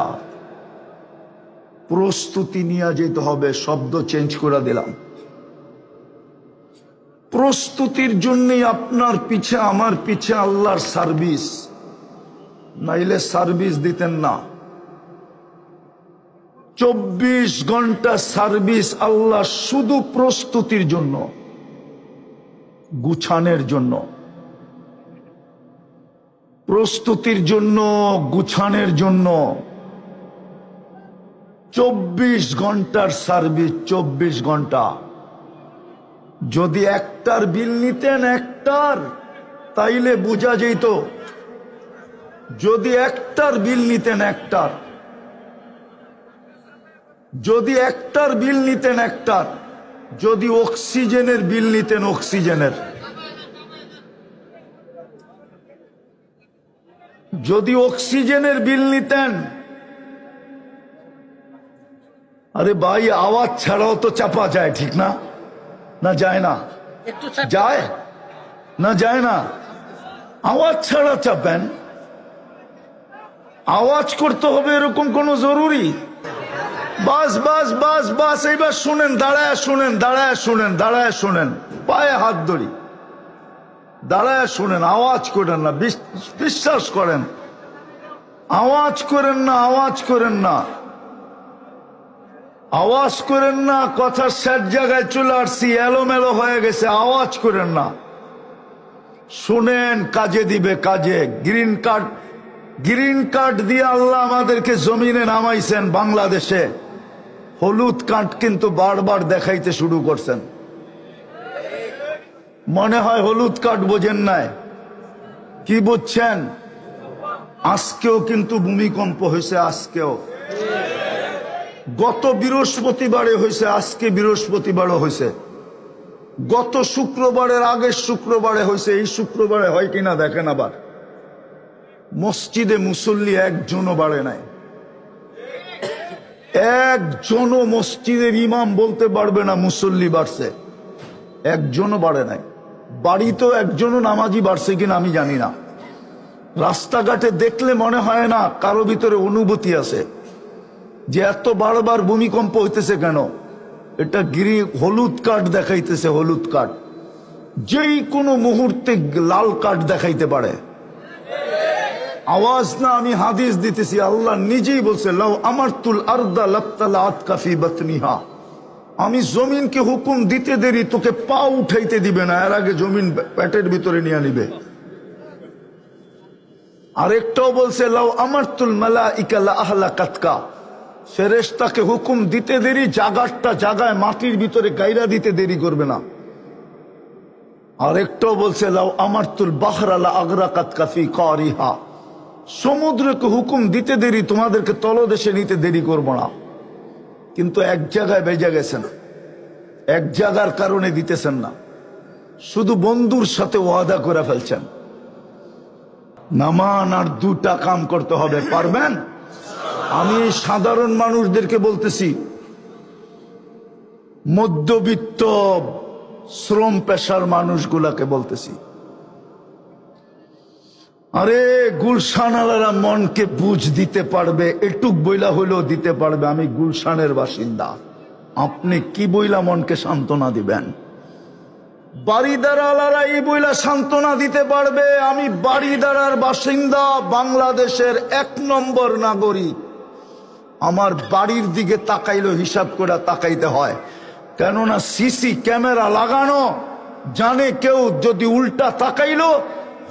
প্রস্তুতি নিয়ে যেতে হবে। শব্দ চেঞ্জ করে দিলাম। প্রস্তুতির জন্যই আপনার পিছে আমার পিছে আল্লাহর সার্ভিস, নাইলে সার্ভিস দিতেন না। 24 ঘন্টা সার্ভিস আল্লাহ শুধু প্রস্তুতির জন্য, গুছানোর জন্য, প্রস্তুতির জন্য, গুছানোর জন্য 24 ঘন্টার সার্ভিস। 24 ঘন্টা। যদি একটার বিল নিতেন, একটার, তাইলে বোঝা যেত। যদি একটার বিল নিতেন, একটার, যদি একটার বিল নিতেন, একটার, যদি অক্সিজেনের বিল নিতেন, অক্সিজেনের, যদি অক্সিজেনের বিল নিতেন। আরে ভাই, আওয়াজ ছাড়াও তো চাপা যায়, ঠিক না? না যায় না? যায় না? যায় না? আওয়াজ ছাড়া চাপেন। আওয়াজ করতে হবে এরকম কোন জরুরি? বাস বাস বাস বাস। এইবার শুনেন, দাঁড়ায় শুনেন, দাঁড়ায় শুনেন, দাঁড়ায় শুনেন, পায়ে হাত ধরি, দাঁড়ায় শুনেন। আওয়াজ করেন না, বিশ্বাস করেন। আওয়াজ করেন না, আওয়াজ করেন না, আওয়াজ করেন না। কথা শেষ জায়গায় চলে আসছি, এলোমেলো হয়ে গেছে। আওয়াজ করেন না, শুনেন। কাজে দিবে, কাজে। গ্রিন কার্ড, গ্রিন কার্ড দিয়ে আল্লাহ আমাদেরকে জমিনে নামাইছেন। বাংলাদেশে হলুদ কার্ড কিন্তু বারবার দেখাইতে শুরু করছেন। মনে হয় হলুদ কার্ড বোঝেন নাই। কি বুঝছেন? আজকেও কিন্তু ভূমিকম্প হয়েছে, আজকেও। গত বৃহস্পতিবারে হয়েছে, আজকে বৃহস্পতিবারও হয়েছে। গত শুক্রবারের আগের শুক্রবারে হয়েছে, এই শুক্রবারে হয় কিনা দেখেন। আবার মসজিদে মুসল্লি একজনও বাড়ে নাই। একজনও মসজিদের ইমাম বলতে পারবে না মুসল্লি বাড়ছে। একজনও বাড়ে নাই। বাড়িতেও একজনও নামাজি বাড়ছে কিনা আমি জানি না। রাস্তাঘাটে দেখলে মনে হয় না কারো ভিতরে অনুভূতি আছে যে এত বারবার ভূমিকম্প হইতেছে কেন। এটা হলুদ কার্ড দেখাইতেছে, হলুদ কার্ড। যেই কোনো মুহূর্তে লাল কার্ড দেখাইতে পারে। আওয়াজ না, আমি হাদিস দিতেছি। আল্লাহ নিজেই বলছে, লাউ আমারতুল আরদা লাবতালাআত কাফি বাতনিহা। আমি জমিনকে হুকুম দিতে দেরি, তোকে পা উঠাইতে দিবে না, এর আগে জমিন পেটের ভিতরে নিয়ে নিবে। আরেকটাও বলছে, লাউ আমারতুল মালাইকা লা আহলাকাতকা। ফেরেশতাকে হুকুম দিতে দেরি, জাগারটা জাগায় মাটির ভিতরে গাইরা দিতে দেরি করবে না। আরেকটাও বলছে, লাউ আমারতুল বাহরা লা আগরাকাতকা ফি কারিহা। সমুদ্রকে হুকুম দিতে দেরি, তোমাদেরকে তলদেশে নিতে দেরি করব না। কিন্তু এক জায়গায় বেজে গেছেন, এক জায়গার কারণে দিতেছেন না। শুধু বন্ধুর সাথে ওয়াদা করে ফেলছেন, নামান আর 2টা কাম করতে হবে। পারবেন? আমি সাধারণ মানুষদেরকে বলতেছি, মধ্যবিত্ত শ্রম পেশার মানুষগুলাকে বলতেছি, আরে গুলশান আলারা মনকে বুঝ দিতে পারবে, এটুক বইলা হইলেও দিতে পারবে। আমি গুলশানের বাসিন্দা, আপনি কি বইলা মনকে সান্ত্বনা দিবেন? বাড়িদার আলারা এই বইলা সান্ত্বনা দিতে পারবে, আমি বাড়িদারার বাসিন্দা, বাংলাদেশের 1 নম্বর নাগরিক। আমার বাড়ির দিকে তাকাইলেও হিসাব করে তাকাইতে হয়, কেননা সিসি ক্যামেরা লাগানো। জানে কেউ যদি উল্টা তাকাইলো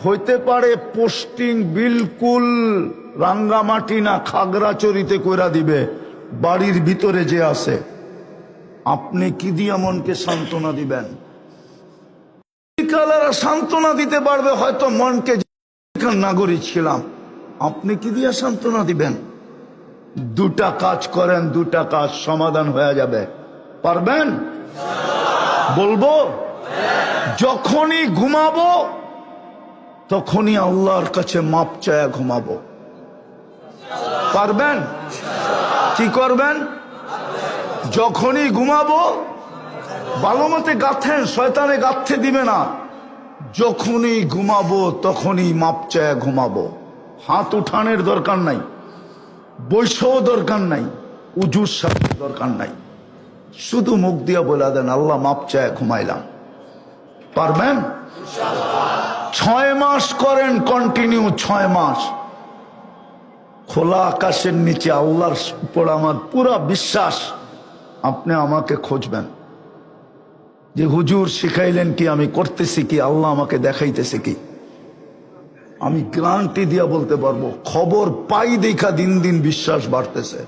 হইতে পারে পোস্টিং বিলকুল রাঙ্গামাটি না খাগড়াছড়িতে কইরা দিবে, বাড়ির ভিতরে যে আছে। আপনি কি দিয়া মনকে সান্ত্বনা দিবেন? সান্ত্বনা দিতে পারবে হয়তো মনকে, নাগরিক ছিলাম। আপনি কি দিয়া সান্ত্বনা দিবেন? 2টা কাজ করেন, 2টা কাজ সমাধান হয়ে যাবে। পারবেন? বলবো, যখনই ঘুমাবো তখনই আল্লাহর কাছে মাপ চায়া ঘুমাবো। পারবেন? কি করবেন? যখনই ঘুমাবো, ভালো মতে গাঁথেন, শয়তানে গাঁথতে দিবে না। যখনই ঘুমাবো তখনই মাপ চায়া ঘুমাবো। হাত উঠানের দরকার নাই, বৈশও দরকার নাই, উজুর সাথে দরকার নাই, শুধু মুখ দিয়া বলে দেন আল্লাহ মাপ চায় ঘুমাইলাম। পারবেন? 6 মাস করেন কন্টিনিউ, 6 মাস। খোলা আকাশের নিচে আল্লাহর উপর আমার পুরা বিশ্বাস, আপনি আমাকে খুঁজবেন যে হুজুর শিখাইলেন কি, আমি করতেছি কি, আল্লাহ আমাকে দেখাইতেছে কি। আমি গ্যারান্টি দিয়া বলতে পারবো, খবর পাই দেখা দিন দিন বিশ্বাস বাড়তেছে।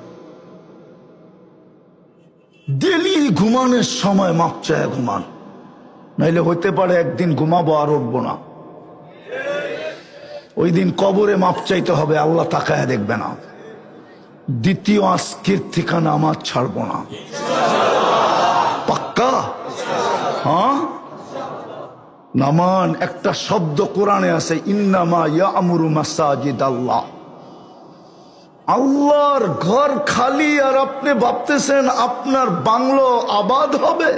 ডেলি ঘুমানোর সময় মাপ চায় ঘুমান, নাইলে হইতে পারে একদিন ঘুমাবো আর উঠবো না। ওই দিন কবরে মাপ চাইতে হবে, আল্লাহ তাকায় দেখবে না। দ্বিতীয় আজকের ঠিকানা আমার ছাড়বো না, পাক্কা? হ্যাঁ, নামান একটা শব্দ কোরআনে আছে, ইন্নামা ইয়ামুরু মাসাজিদ আল্লাহ। আল্লাহর ঘর খালি আর আপনি ভাবতেছেন আপনার বাংলো আবাদ হবে,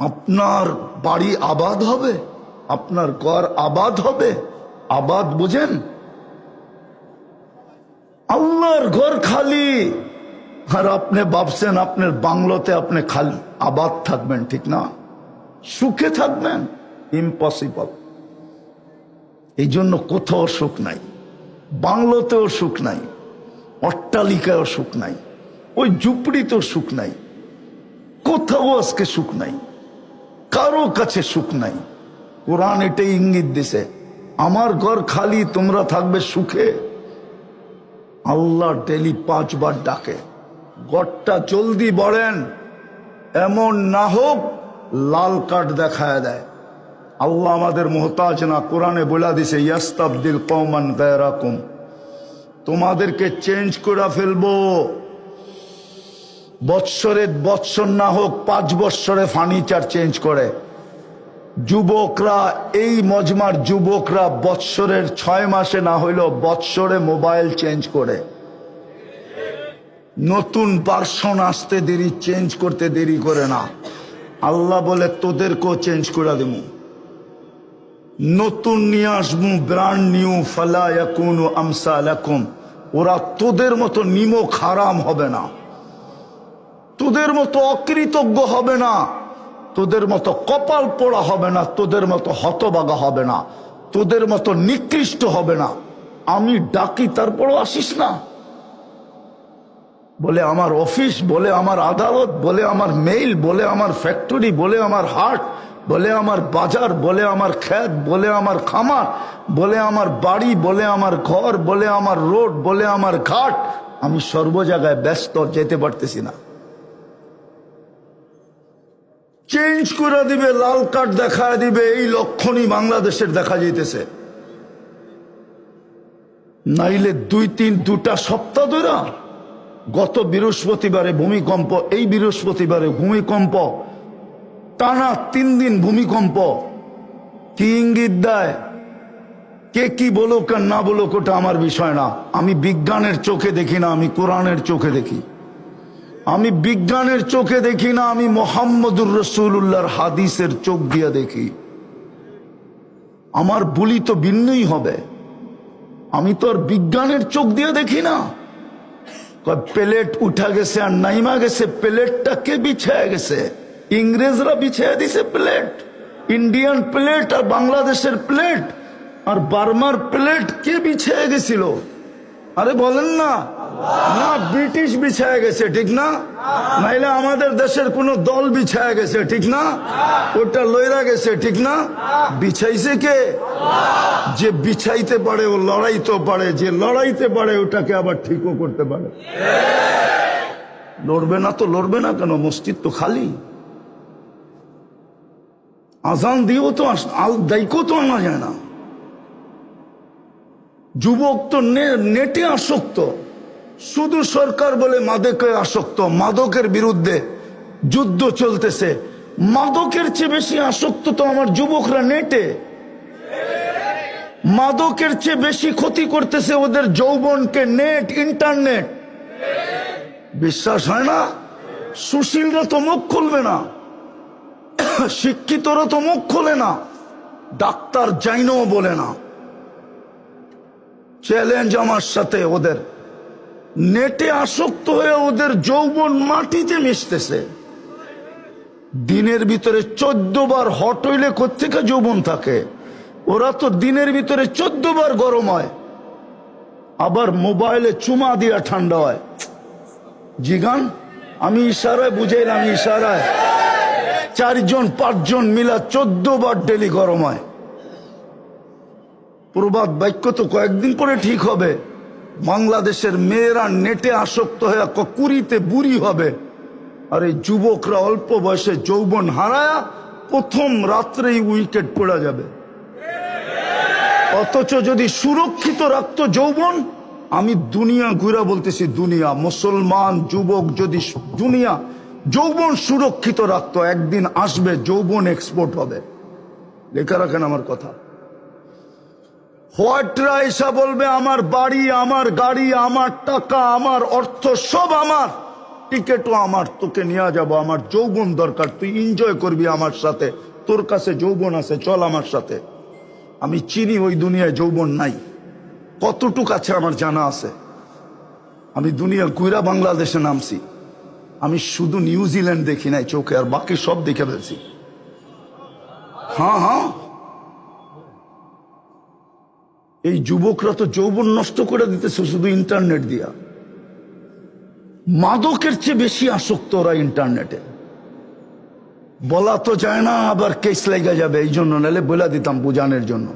আপনার বাড়ি আবাদ হবে, আপনার ঘর আবাদ হবে। আবাদ বুঝেন? আল্লাহর ঘর খালি আর আপনি ভাবছেন আপনার বাংলোতে আপনি খালি আবাদ থাকবেন, ঠিক না? সুখে থাকবেন? ইম্পসিবল। এই জন্য কোথাও সুখ নাই, বাংলোতেও সুখ নাই, অট্টালিকায়ও সুখ নাই, ওই ঝুপড়িতেও সুখ নাই, কোথাও আজকে সুখ নাই, কারো কাছে সুখ নাই। কোরআন এটাই ইঙ্গিত দিছে, আমার ঘর খালি, তোমরা থাকবে সুখে। আল্লাহ ডেলি 5 বার ডাকে, ঘরটা জলদি বলেন, এমন না হোক লাল কার্ড দেখায় দেয়। আল্লাহ আমাদের মোহতাজ না, কোরআনে বলে দিছে ইয়াস্তাবদিল কওমান গায়রাকুম, তোমাদেরকে চেঞ্জ করে ফেলবো। বৎসর না হোক 5 বৎসরে ফার্নিচার চেঞ্জ করে। যুবকরা, এই মজমার যুবকরা বৎসরের 6 মাসে না হইলেও বৎসরে মোবাইল চেঞ্জ করে। নতুন ভার্সন আসতে দেরি, চেঞ্জ করতে দেরি করে না। আল্লাহ বলে তোদেরকেও চেঞ্জ করে দেব, নতুন নিয়ে আসবো, ব্র্যান্ড নিউ, ফালা ইয়াকুনু আমসালাকুম। ওরা তোদের মতো নিমক হারাম হবে না, তোদের মতো অকৃতজ্ঞ হবে না, তোদের মতো কপাল পোড়া হবে না, তোদের মতো হতবাগা হবে না, তোদের মতো নিকৃষ্ট হবে না। আমি ডাকি তারপরও আসিস না। বলে আমার অফিস, বলে আমার আদালত, বলে আমার মেইল, বলে আমার ফ্যাক্টরি, বলে আমার হাট, বলে আমার বাজার, বলে আমার ক্ষেত, বলে আমার খামার, বলে আমার বাড়ি, বলে আমার ঘর, বলে আমার রোড, বলে আমার ঘাট। আমি সর্ব জায়গায় ব্যস্ত, যেতে পারতেছি না। চেঞ্জ করে দিবে, লাল কার্ড দেখা দিবে। এই লক্ষণই বাংলাদেশের দেখা যাইতেছে। নাইলে 2-3 সপ্তাহ ধরে, গত বৃহস্পতিবারে ভূমিকম্প, এই বৃহস্পতিবারে ভূমিকম্প, টানা 3 দিন ভূমিকম্প। কি ইঙ্গিত দেয়? কে কি বলুক আর না বলুক ওটা আমার বিষয় না। আমি বিজ্ঞানের চোখে দেখি না, আমি কোরআনের চোখে দেখি। আমি বিজ্ঞানের চোখে দেখি না, আমি মুহাম্মদুর রাসূলুল্লাহর হাদিসের চোখ দিয়ে দেখি। আমার বলি তো ভিন্নই হবে। আমি তো আর বিজ্ঞানের চোখ দিয়ে দেখি না। প্লেট উঠা গেছে আর নাইমা গেছে, প্লেটটা কে বিছায় গেছে? ইংরেজরা বিছায় দিছে প্লেট। ইন্ডিয়ান প্লেট আর বাংলাদেশের প্লেট আর বার্মার প্লেট কে বিছায় গেছিল? আরে বলেন না, না ব্রিটিশ বিছায় গেছে, ঠিক না? নাইলে আমাদের দেশের কোন দল বিছায় গেছে, ঠিক না? ওটা লইরা গেছে, ঠিক না? বিছাইছে কে? যে বিছাইতে পারে ও লড়াইতে পারে, যে লড়াইতে পারে ওটাকে আবার ঠিকও করতে পারে। লড়বে না তো লড়বে না কেন? মসজিদ তো খালি। আজান দিয়েও তো দায়িত্ব তো আনা যায় না। যুবক তো নেটে আসক্ত, শুধু সরকার বলে মাদকে আসক্ত। মাদকের বিরুদ্ধে যুদ্ধ চলতেছে। মাদকের চেয়ে বেশি আসক্ত তো আমার যুবকরা নেটে। মাদকের চেয়ে বেশি ক্ষতি করতেছে ওদের যৌবনকে নেট, ইন্টারনেট। বিশ্বাস হয় না? সুশীলরা তো মুখ খুলবে না, শিক্ষিতরা তো মুখ খোলে না, ডাক্তার যাইনও বলে না। চ্যালেঞ্জ আমার সাথে ওদের, নেটে আসক্ত হয়ে ওদের যৌবন মাটিতে মিশতেছে। দিনের ভিতরে 14 বার হট হইলে কোত্থেকে যৌবন থাকে? ওরা তো দিনের ভিতরে 14 বার গরম হয়, আবার মোবাইলে চুমা দিয়া ঠান্ডা হয়। জিগান, আমি ইশারায় বুঝাইলাম, ইশারায় 4 জন 5 জন মিলা 14 বার ডেলি গরম হয়। প্রবাদ বাক্য তো কয়েকদিন পরে ঠিক হবে। বাংলাদেশের মেয়েরা নেটে আসক্ত হয়ে কুড়িতে বুড়ি হবে, আর এই যুবকরা অল্প বয়সে যৌবন হারায়া প্রথম রাত্রেই উইকেট পড়ে যাবে। অথচ যদি সুরক্ষিত রাখতো যৌবন, আমি দুনিয়া ঘুরা বলতেছি, দুনিয়া মুসলমান যুবক যদি দুনিয়া যৌবন সুরক্ষিত রাখতো, একদিন আসবে যৌবন এক্সপোর্ট হবে। লেখা রাখেন আমার কথা। হোয়াটরা এসা বলবে আমার বাড়ি, আমার গাড়ি, আমার টাকা, আমার অর্থ সব আমার, টিকেটও আমার, তোকে নিয়ে যাব, আমার যৌবন দরকার, তুই এনজয় করবি আমার সাথে, তোর কাছে যৌবন আছে, চল আমার সাথে। আমি চিনি ওই দুনিয়ায় যৌবন নাই, কতটুক আছে আমার জানা আছে। আমি দুনিয়া ঘুরা বাংলাদেশে নামছি, আমি শুধু নিউজিল্যান্ড দেখি নাই চোখে, আর বাকি সব দেখে ফেলছি। হ্যাঁ হ্যাঁ, এই যুবকরা তো যৌবন নষ্ট করে দিতেছে শুধু ইন্টারনেট দিয়া। মাদকের চেয়ে বেশি আসক্ত ওরা ইন্টারনেটে। বলা তো যায় না, আবার কেস লেগে যাবে, এই জন্য নাহলে বলে দিতাম বুঝানোর জন্য।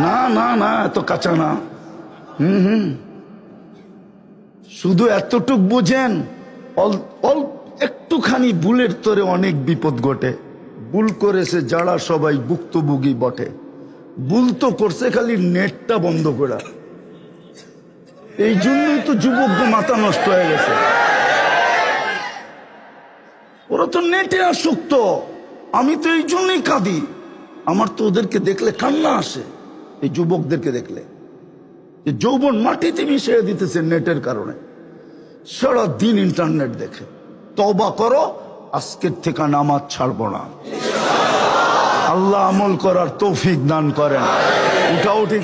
না না না, এত কাঁচা না। শুধু এতটুক বুঝেন, একটুখানি ভুলের তোরে অনেক বিপদ ঘটে। ভুল করেছে যারা সবাই ভুক্তভোগী বটে, ভুল তো করছে খালি নেটটা বন্ধ করা। এই জন্যই তো যুবকদের মাথা নষ্ট হয়ে গেছে। ওরা তো নেটে আসক্ত। আমি তো এই জন্যই কাঁদি, আমার তো ওদেরকে দেখলে কান্না আসে, এই যুবকদেরকে দেখলে, যে যৌবন মাটিতে মিশিয়ে দিতেছে নেটের কারণে। সারা দিন ইন্টারনেট দেখে। তওবা করো, আজকের থেকে নামাজ ছাড়বো না। আল্লাহ আমল করার তৌফিক দান করেন। উঠাউঠি